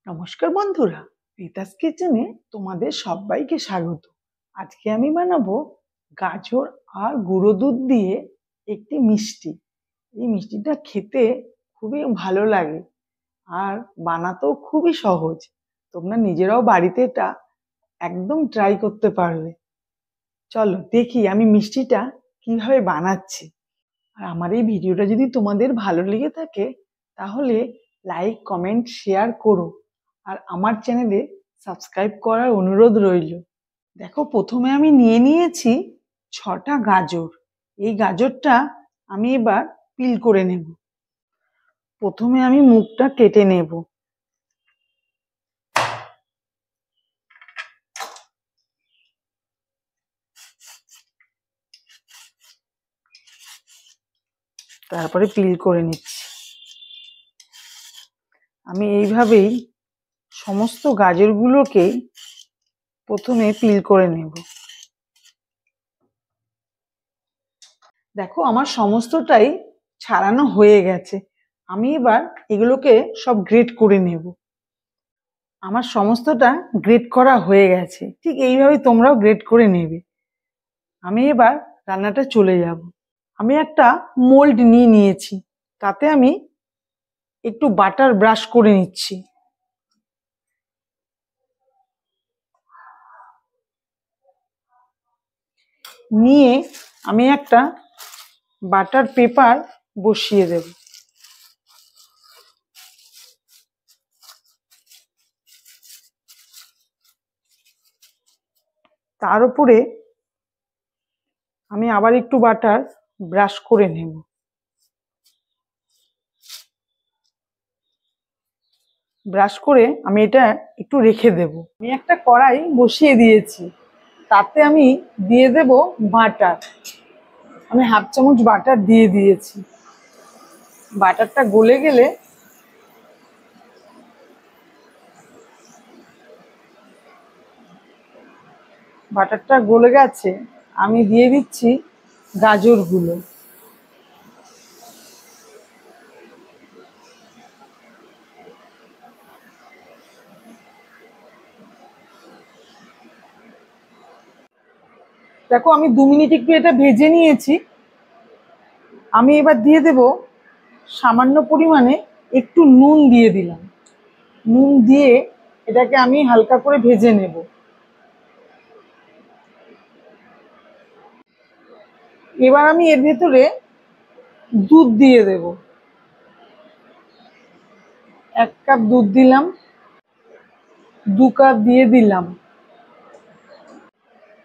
নমস্কার বন্ধুরা, রিতাস কিচেনে তোমাদের সবাইকে স্বাগত। আজকে আমি বানাবো গাজর আর গুঁড়ো দুধ দিয়ে একটি মিষ্টি। এই মিষ্টিটা খেতে খুবই ভালো লাগে আর বানাতেও খুবই সহজ। তোমরা নিজেরাও বাড়িতে এটা একদম ট্রাই করতে পারবে। চলো দেখি আমি মিষ্টিটা কিভাবে বানাচ্ছি। আর আমার এই ভিডিওটা যদি তোমাদের ভালো লেগে থাকে তাহলে লাইক, কমেন্ট, শেয়ার করো। আর আমার চ্যানেলে সাবস্ক্রাইব করার অনুরোধ রইল। দেখো, প্রথমে আমি নিয়ে নিয়েছি 6টা গাজর। এই গাজরটা আমি এবার পিল করে নেব। প্রথমে আমি মুখটা কেটে নেব। তারপরে পিল করে নিচ্ছি। আমি এইভাবেই সমস্ত গাজরগুলোকে প্রথমে পিল করে নেব। দেখো, আমার সমস্তটাই ছাড়ানো হয়ে গেছে। আমি এবার এগুলোকে সব গ্রেট করে নেব। আমার সমস্তটা গ্রেট করা হয়ে গেছে। ঠিক এইভাবে তোমরাও গ্রেট করে নেবে। আমি এবার রান্নাটা চলে যাব। আমি একটা মোল্ড নিয়ে নিয়েছি, তাতে আমি একটু বাটার ব্রাশ করে নিচ্ছি। নিয়ে আমি একটা বাটার পেপার বসিয়ে দেব। তার উপরে আমি আবার একটু বাটার ব্রাশ করে নেব। ব্রাশ করে আমি এটা একটু রেখে দেব। আমি একটা কড়াই বসিয়ে দিয়েছি, তাতে আমি দিয়ে দেব বাটার। আমি হাফ চামচ বাটার দিয়ে দিয়েছি। বাটারটা গলে গেলে বাটারটা গলে গেছে, আমি দিয়ে দিচ্ছি গাজরগুলো। দেখো, আমি 2 মিনিট একটু এটা ভেজে নিয়েছি। আমি এবার দিয়ে দেব সামান্য পরিমাণে একটু নুন দিয়ে দিলাম। নুন দিয়ে এটাকে আমি হালকা করে ভেজে নেব। এবার আমি এর ভেতরে দুধ দিয়ে দেব। 1 কাপ দুধ দিলাম, 2 কাপ দিয়ে দিলাম,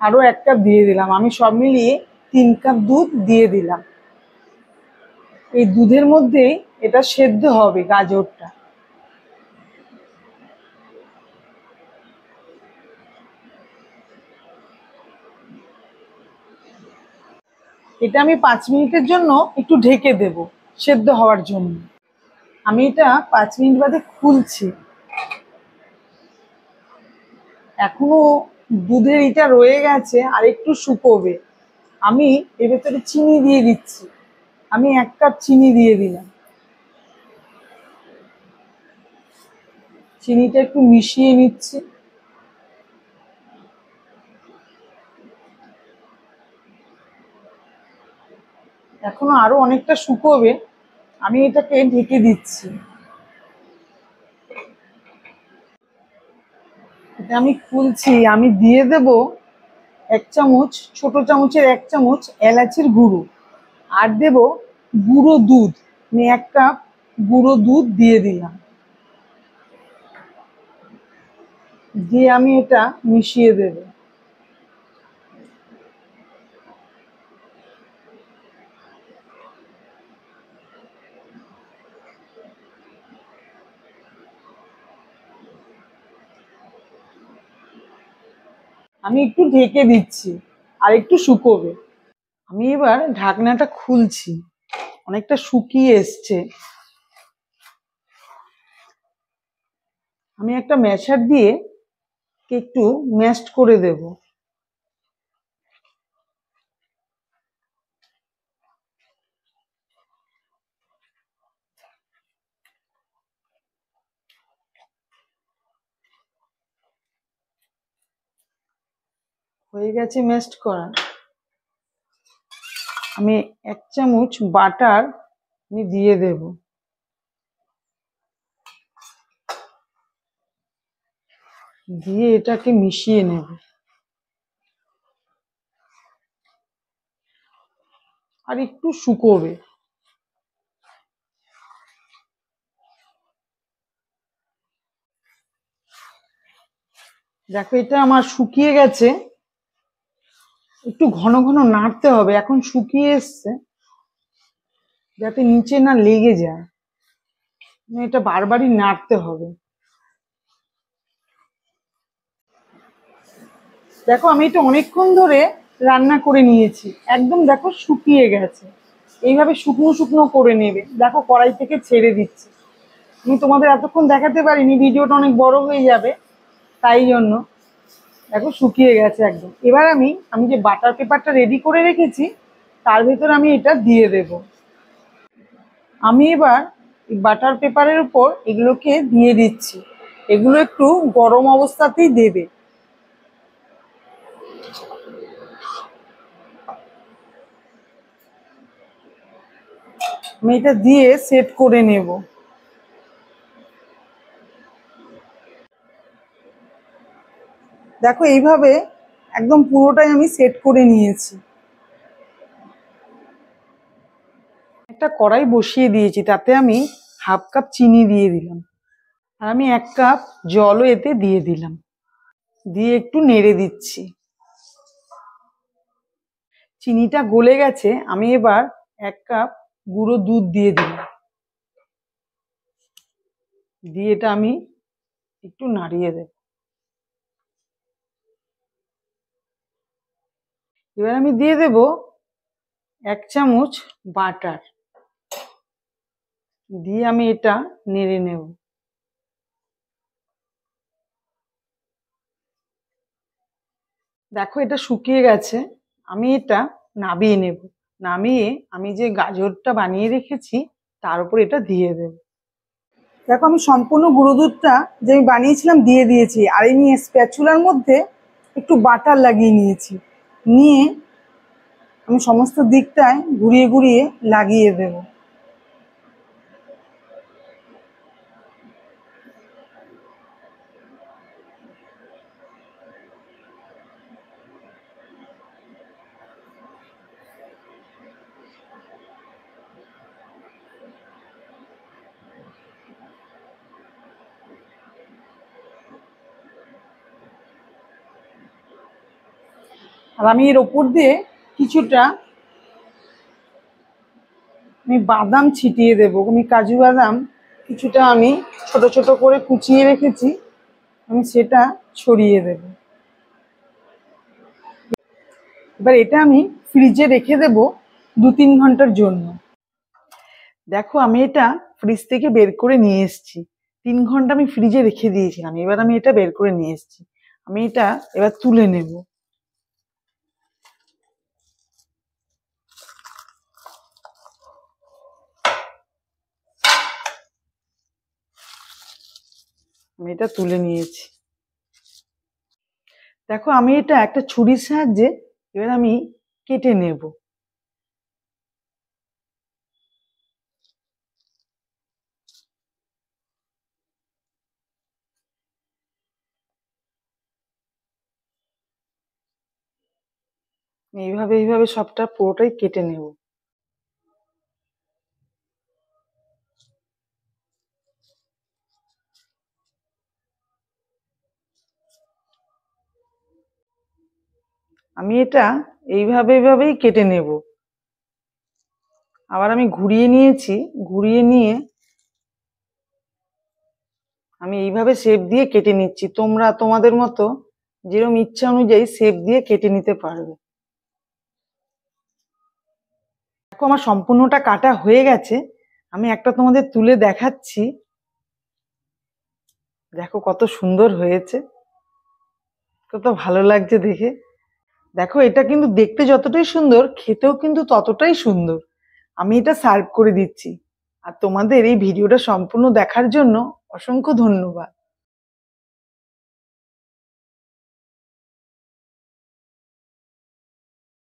আরো 1 কাপ দিয়ে দিলাম। আমি সব মিলিয়ে 3 কাপ দুধ দিয়ে দিলাম। এই দুধের মধ্যেই এটা সেদ্ধ হবে গাজরটা। এটা আমি 5 মিনিটের জন্য একটু ঢেকে দেব সেদ্ধ হওয়ার জন্য। আমি এটা 5 মিনিট বাদে খুলছি। এখনো দুধের এটা রয়ে গেছে আর একটু শুকোবে। আমি এর ভেতরে চিনি দিয়ে দিচ্ছি। আমি 1 কাপ চিনি দিয়ে দিলাম। চিনিটা একটু মিশিয়ে নিচ্ছি। এখনো আরো অনেকটা শুকোবে। আমি এটাকে ঢেকে দিচ্ছি। এটা আমি খুলছি। আমি দিয়ে দেব 1 চামচ, ছোট চামচের 1 চামচ এলাচের গুঁড়ো। আর দেব গুঁড়ো দুধ। আমি 1 কাপ গুঁড়ো দুধ দিয়ে দিলাম। দিয়ে আমি এটা মিশিয়ে দেব। আমি একটু ঢেকে দিচ্ছি আর একটু শুকোবে। আমি এবার ঢাকনাটা খুলছি। অনেকটা শুকিয়ে এসছে। আমি একটা ম্যাশার দিয়ে একটু ম্যাশড করে দেব। হয়ে গেছে ম্যাশড করা। আমি 1 চামচ বাটার আমি দিয়ে দেব। দিয়ে এটাকে মিশিয়ে নেব। আর একটু শুকোবে। দেখো এটা আমার শুকিয়ে গেছে। একটু ঘন ঘন নাড়তে হবে, এখন শুকিয়ে এসছে, যাতে নিচে না লেগে যায়। এটা বারবারই নাড়তে হবে। দেখো আমি এটা অনেকক্ষণ ধরে রান্না করে নিয়েছি, একদম দেখো শুকিয়ে গেছে। এইভাবে শুকনো শুকনো করে নেবে। দেখো কড়াই থেকে ছেড়ে দিচ্ছে। আমি তোমাদের এতক্ষণ দেখাতে পারিনি, ভিডিওটা অনেক বড় হয়ে যাবে, তাই জন্য। দেখো শুকিয়ে গেছে একদম। এবার আমি যে বাটার পেপারটা রেডি করে রেখেছি তার ভেতর আমি এটা দিয়ে দেব। আমি এবার বাটার পেপারের উপর এগুলোকে দিয়ে দিচ্ছি। এগুলো একটু গরম অবস্থাতেই দেবে। আমি এটা দিয়ে সেট করে নেব। দেখো এইভাবে একদম পুরোটাই আমি সেট করে নিয়েছি। একটা কড়াই বসিয়ে দিয়েছি, তাতে আমি 1/2 কাপ চিনি দিয়ে দিলাম। আর আমি 1 কাপ জলও এতে দিয়ে দিলাম। দিয়ে একটু নেড়ে দিচ্ছি। চিনিটা গলে গেছে, আমি এবার 1 কাপ গুঁড়ো দুধ দিয়ে দিলাম। দিয়ে এটা আমি একটু নাড়িয়ে দেব। এবার আমি দিয়ে দেব 1 চামচ বাটার। দিয়ে আমি এটা নেড়ে নেব। দেখো এটা শুকিয়ে গেছে, আমি এটা নামিয়ে নেব। নামিয়ে আমি যে গাজরটা বানিয়ে রেখেছি তার উপর এটা দিয়ে দেব। দেখো আমি সম্পূর্ণ গুঁড়ো দুধটা যে আমি বানিয়েছিলাম দিয়ে দিয়েছি। আর এই নিয়ে স্প্যাচুলার মধ্যে একটু বাটার লাগিয়ে নিয়েছি। নিয়ে আমি সমস্ত দিকটায় ঘুরিয়ে ঘুরিয়ে লাগিয়ে দেব। আর আমি এর ওপর দিয়ে কিছুটা আমি বাদাম ছিটিয়ে দেবো। আমি কাজু বাদাম কিছুটা আমি ছোট ছোট করে কুচিয়ে রেখেছি, আমি সেটা ছড়িয়ে দেব। এবার এটা আমি ফ্রিজে রেখে দেব 2-3 ঘন্টার জন্য। দেখো আমি এটা ফ্রিজ থেকে বের করে নিয়ে এসেছি। 3 ঘন্টা আমি ফ্রিজে রেখে দিয়েছিলাম, এবার আমি এটা বের করে নিয়ে এসেছি। আমি এটা এবার তুলে নেব। আমি এটা তুলে নিয়েছি। দেখো আমি এটা একটা ছুরির সাহায্যে এবার আমি কেটে নেব। এইভাবে এইভাবে সবটা পুরোটাই কেটে নেব। আমি এটা এইভাবে এইভাবেই কেটে নেব। আবার আমি ঘুরিয়ে নিয়েছি, ঘুরিয়ে নিয়ে আমি এইভাবে শেপ দিয়ে কেটে নিচ্ছি। তোমরা তোমাদের মতো যেরকম ইচ্ছা অনুযায়ী শেপ দিয়ে কেটে নিতে পারবে। দেখো আমার সম্পূর্ণটা কাটা হয়ে গেছে, আমি একটা তোমাদের তুলে দেখাচ্ছি। দেখো কত সুন্দর হয়েছে, কত ভালো লাগছে দেখে। দেখো এটা কিন্তু দেখতে যতটাই সুন্দর, খেতেও কিন্তু ততটাই সুন্দর। আমি এটা সার্ভ করে দিচ্ছি। আর তোমাদের এই ভিডিওটা সম্পূর্ণ দেখার জন্য অসংখ্য ধন্যবাদ।